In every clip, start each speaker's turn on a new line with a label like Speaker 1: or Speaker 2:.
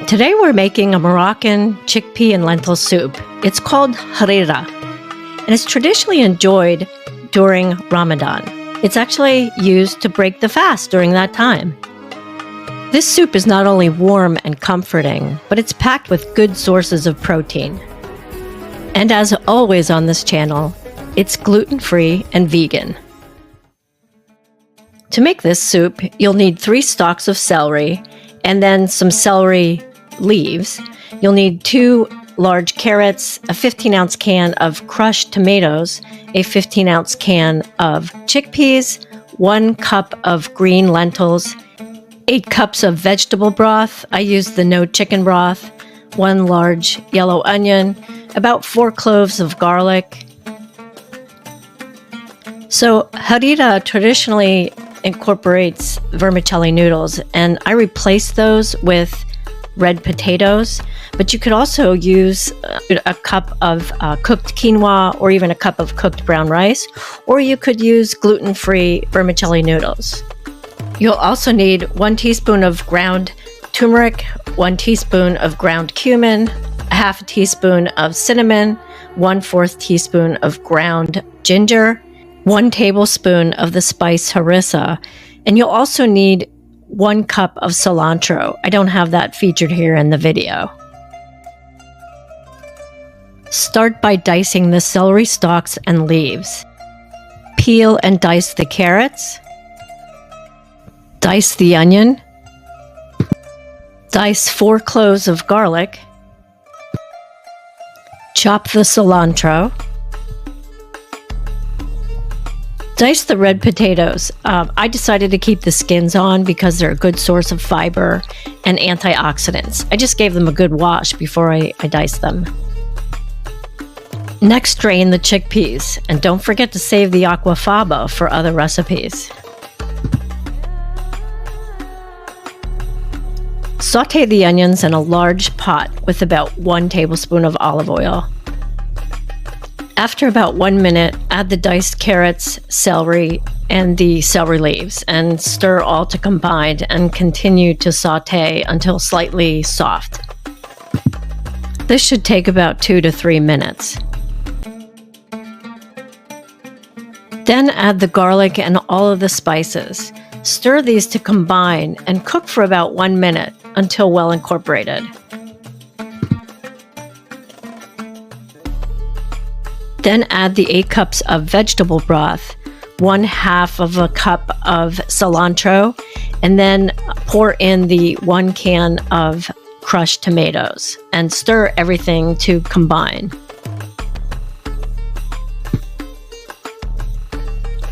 Speaker 1: Today we're making a Moroccan chickpea and lentil soup. It's called Harira, and it's traditionally enjoyed during Ramadan. It's actually used to break the fast during that time. This soup is not only warm and comforting, but it's packed with good sources of protein. And as always on this channel, it's gluten-free and vegan. To make this soup, you'll need 3 stalks of celery and then some celery leaves. You'll need 2 large carrots, a 15-ounce can of crushed tomatoes, a 15-ounce can of chickpeas, 1 cup of green lentils, 8 cups of vegetable broth. I used the no chicken broth, 1 large yellow onion, about 4 cloves of garlic. So harira traditionally incorporates vermicelli noodles, and I replaced those with red potatoes, but you could also use a cup of cooked quinoa or even a cup of cooked brown rice, or you could use gluten-free vermicelli noodles. You'll also need 1 teaspoon of ground turmeric, 1 teaspoon of ground cumin, a half a teaspoon of cinnamon, 1/4 teaspoon of ground ginger, 1 tablespoon of the spice harissa, and you'll also need 1 cup of cilantro. I don't have that featured here in the video. Start by dicing the celery stalks and leaves. Peel and dice the carrots. Dice the onion. Dice 4 cloves of garlic. Chop the cilantro. Dice the red potatoes. I decided to keep the skins on because they're a good source of fiber and antioxidants. I just gave them a good wash before I diced them. Next, drain the chickpeas, and don't forget to save the aquafaba for other recipes. Sauté the onions in a large pot with about 1 tablespoon of olive oil. After about 1 minute, add the diced carrots, celery, and the celery leaves, and stir all to combine and continue to sauté until slightly soft. This should take about 2 to 3 minutes. Then add the garlic and all of the spices. Stir these to combine and cook for about 1 minute until well incorporated. Then add the 8 cups of vegetable broth, 1/2 of a cup of cilantro, and then pour in the 1 can of crushed tomatoes and stir everything to combine.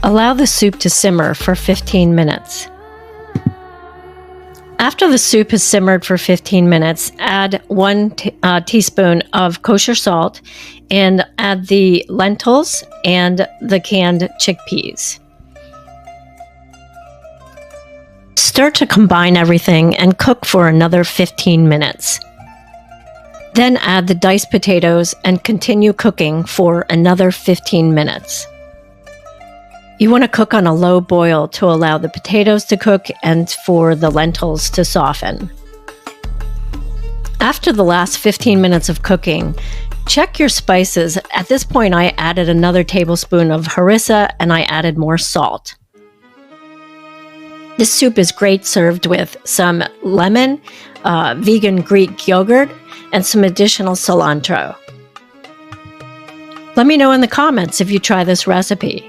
Speaker 1: Allow the soup to simmer for 15 minutes. After the soup has simmered for 15 minutes, add 1 teaspoon of kosher salt and add the lentils and the canned chickpeas. Stir to combine everything and cook for another 15 minutes. Then add the diced potatoes and continue cooking for another 15 minutes. You want to cook on a low boil to allow the potatoes to cook and for the lentils to soften. After the last 15 minutes of cooking, check your spices. At this point, I added another tablespoon of harissa and I added more salt. This soup is great served with some lemon, vegan Greek yogurt, and some additional cilantro. Let me know in the comments if you try this recipe.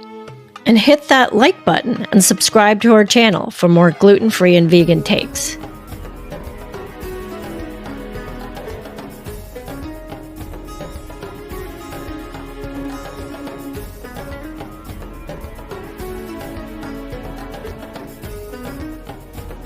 Speaker 1: And hit that like button and subscribe to our channel for more gluten-free and vegan takes.